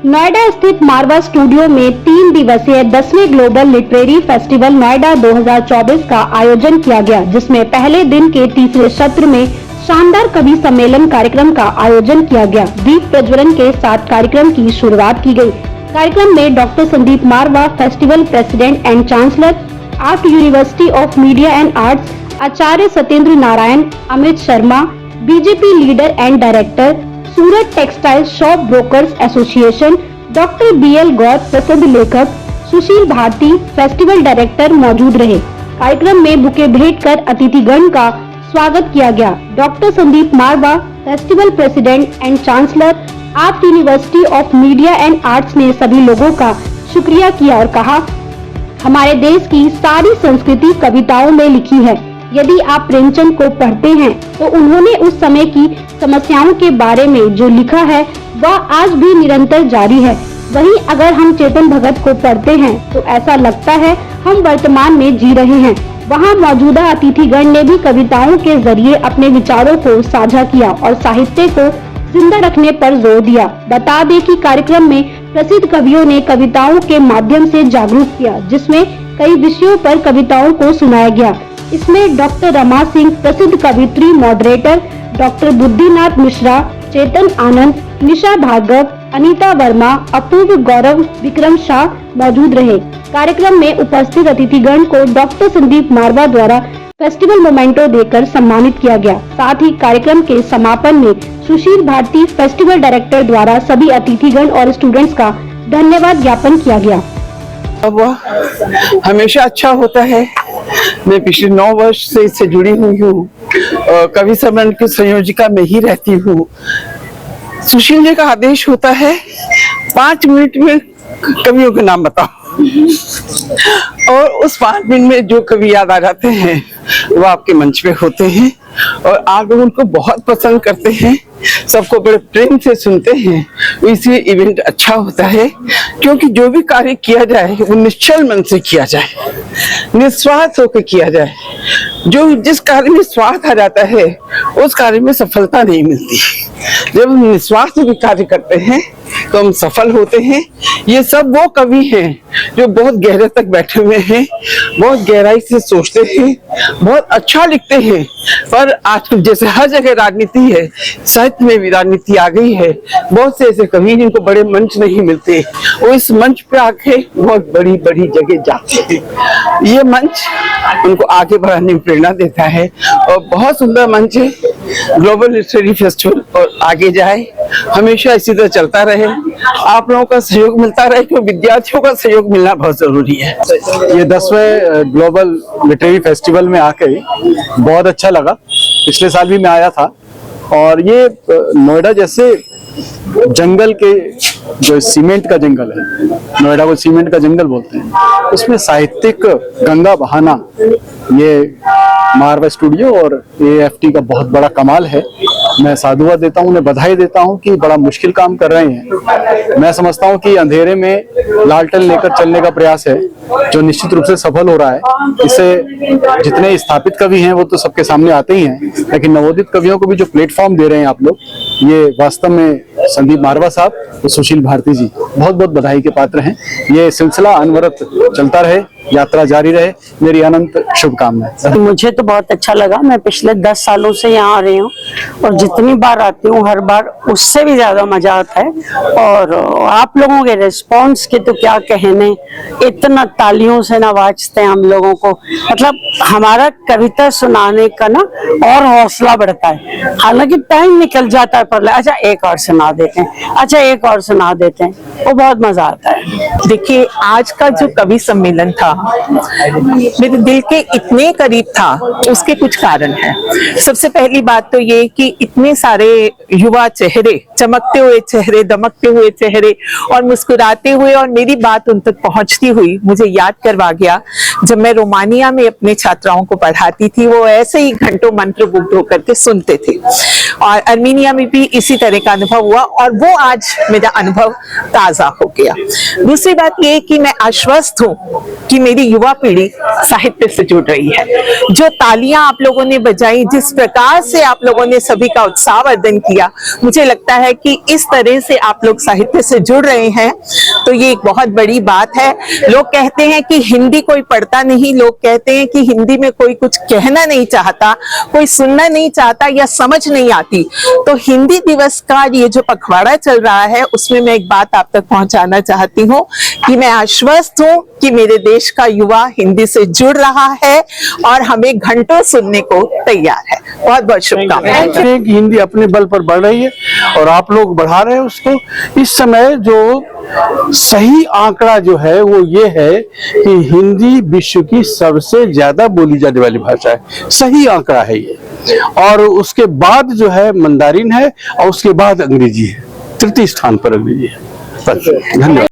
नोएडा स्थित मारवा स्टूडियो में 3 दिवसीय 10वें ग्लोबल लिटरेरी फेस्टिवल नोएडा 2024 का आयोजन किया गया, जिसमें पहले दिन के तीसरे सत्र में शानदार कवि सम्मेलन कार्यक्रम का आयोजन किया गया। दीप प्रज्वलन के साथ कार्यक्रम की शुरुआत की गई। कार्यक्रम में doctor Sandeep Marwa, festival president and chancellor, art university of media and arts, Acharya Satyendra Narayan, Amit Sharma, BJP leader and director, Surat textile shop brokers association, doctor BL Gaur, प्रसिद्ध लेखक, सुशील भारती, फेस्टिवल डायरेक्टर मौजूद रहे। कार्यक्रम में बुके भेंट कर अतिथिगण का स्वागत किया गया। Doctor Sandeep Marwa, festival president and chancellor, art university of media and arts ने सभी लोगों का शुक्रिया किया और कहा, हमारे देश की सारी संस्कृति कविताओं में लिखी है। यदि आप प्रेमचंद को पढ़ते हैं तो उन्होंने उस समय की समस्याओं के बारे में जो लिखा है वह आज भी निरंतर जारी है। वहीं अगर हम चेतन भगत को पढ़ते हैं तो ऐसा लगता है हम वर्तमान में जी रहे हैं। वहां मौजूदा अतिथिगण ने भी कविताओं के जरिए अपने विचारों को साझा किया और साहित्य को जिंदा रखने पर जोर दिया। बता दें कि कार्यक्रम में प्रसिद्ध कवियों ने कविताओं के माध्यम से जागरूक किया, जिसमें कई विषयों पर कविताओं को सुनाया गया। इसमें डॉक्टर रमा सिंह, प्रसिद्ध कवित्री, मॉडरेटर डॉक्टर बुद्धिनाथ मिश्रा, चेतन आनंद, निशा भार्गव, अनीता वर्मा, अपूर्व गौरव, विक्रम शाह मौजूद रहे। कार्यक्रम में उपस्थित अतिथिगण को डॉक्टर संदीप मारवा द्वारा फेस्टिवल मोमेंटो देकर सम्मानित किया गया। साथ ही कार्यक्रम के समापन में सुशील भारती, फेस्टिवल डायरेक्टर द्वारा सभी अतिथिगण और स्टूडेंट्स का धन्यवाद ज्ञापन किया गया। वह हमेशा अच्छा होता है। मैं पिछले 9 वर्ष से इससे जुड़ी हुई हूँ। कवि सम्मेलन की संयोजिका में ही रहती हूँ। सुशील जी का आदेश होता है 5 मिनट में कवियों के नाम बताओ, और उस 5 मिनट में जो कवि याद आ जाते हैं वो आपके मंच पे होते हैं और आप लोग उनको बहुत पसंद करते हैं, सबको बड़े प्रेम से सुनते हैं। इसलिए इवेंट अच्छा होता है, क्योंकि जो भी कार्य किया जाए वो निश्चल मन से किया जाए, निस्वार्थ होकर किया जाए। जिस कार्य में स्वार्थ आ जाता है उस कार्य में सफलता नहीं मिलती। जब हम निस्वार्थ भी कार्य करते हैं तो हम सफल होते हैं। ये सब वो कवि हैं जो बहुत गहरे तक बैठे हुए हैं, बहुत गहराई से सोचते हैं, बहुत अच्छा लिखते हैं। पर आजकल जैसे हर जगह राजनीति है, साहित्य में भी राजनीति आ गई है। बहुत से ऐसे कवि जिनको बड़े मंच नहीं मिलते, वो इस मंच पे आके बहुत बड़ी बड़ी जगह जाते हैं। ये मंच उनको आगे बढ़ाने में प्रेरणा देता है और बहुत सुंदर मंच है ग्लोबल लिटरेरी फेस्टिवल, और आगे जाए, हमेशा इसी तरह चलता रहे। आप लोगों का सहयोग मिलता रहे, क्योंकि विद्यार्थियों का सहयोग मिलना बहुत जरूरी है। ये 10वें ग्लोबल लिटरेरी फेस्टिवल में आके बहुत अच्छा लगा। पिछले साल भी मैं आया था, और ये नोएडा जैसे जंगल के, जो सीमेंट का जंगल है, नोएडा को सीमेंट का जंगल बोलते हैं, उसमें साहित्यिक गंगा बहाना ये मारवा स्टूडियो और AFT का बहुत बड़ा कमाल है। मैं साधुवाद देता हूँ, उन्हें बधाई देता हूँ कि बड़ा मुश्किल काम कर रहे हैं। मैं समझता हूँ कि अंधेरे में लालटेन लेकर चलने का प्रयास है, जो निश्चित रूप से सफल हो रहा है। इससे जितने स्थापित कवि हैं वो तो सबके सामने आते ही हैं, लेकिन नवोदित कवियों को भी जो प्लेटफॉर्म दे रहे हैं आप लोग, ये वास्तव में संदीप मारवा साहब और सुशील भारती जी बहुत बहुत बधाई के पात्र हैं। ये सिलसिला अनवरत चलता रहे, यात्रा जारी रहे, मेरी अनंत शुभकामनाएं। मुझे तो बहुत अच्छा लगा। मैं पिछले 10 सालों से यहाँ आ रही हूँ और जितनी बार आती हूँ हर बार उससे भी ज्यादा मजा आता है। और आप लोगों के रिस्पॉन्स के तो क्या कहने, इतना तालियों से नवाजते हैं हम लोगों को। मतलब हमारा कविता सुनाने का ना और हौसला बढ़ता है। हालांकि टाइम निकल जाता है, पर अच्छा एक और सुना देते हैं, अच्छा एक और सुना देते हैं, वो बहुत मजा आता है। देखिए, आज का जो कवि सम्मेलन था मेरे दिल के इतने करीब था, उसके कुछ कारण हैं। सबसे पहली बात तो ये कि इतने सारे युवा चेहरे, चमकते हुए चेहरे, दमकते हुए चेहरे और मुस्कुराते हुए, और मेरी बात उन तक पहुंचती हुई मुझे याद करवा गया जब मैं रोमानिया में अपने छात्राओं को पढ़ाती थी। वो ऐसे ही घंटों मंत्रमुग्ध होकर के सुनते थे। और अर्मीनिया में भी इसी तरह का अनुभव हुआ और वो आज मेरा अनुभव ताजा हो गया। दूसरी बात ये कि मैं आश्वस्त हूँ कि मेरी युवा पीढ़ी साहित्य से जुड़ रही है। जो तालियां आप लोगों ने बजाई, जिस प्रकार से आप लोगों ने सभी का उत्साहवर्धन किया, मुझे लगता है कि इस तरह से आप लोग साहित्य से जुड़ रहे हैं तो ये एक बहुत बड़ी बात है। लोग कहते हैं कि हिंदी कोई पढ़ता नहीं, लोग कहते हैं कि हिंदी में कोई कुछ कहना नहीं चाहता, कोई सुनना नहीं चाहता या समझ नहीं आती। तो हिंदी दिवस का ये जो पखवाड़ा चल रहा है उसमें मैं एक बात आप तक पहुंचाना चाहती हूँ कि मैं आश्वस्त हूँ कि मेरे देश का युवा हिंदी से जुड़ रहा है और हमें घंटों सुनने को तैयार है। बहुत बहुत शुभकामनाएं। हिंदी अपने बल पर बढ़ रही है और आप लोग बढ़ा रहे हैं उसको। इस समय जो सही आंकड़ा जो है वो ये है कि हिंदी विश्व की सबसे ज्यादा बोली जाने वाली भाषा है। सही आंकड़ा है ये। और उसके बाद जो है मंदारिन है और उसके बाद अंग्रेजी है, तृतीय स्थान पर अंग्रेजी है। धन्यवाद।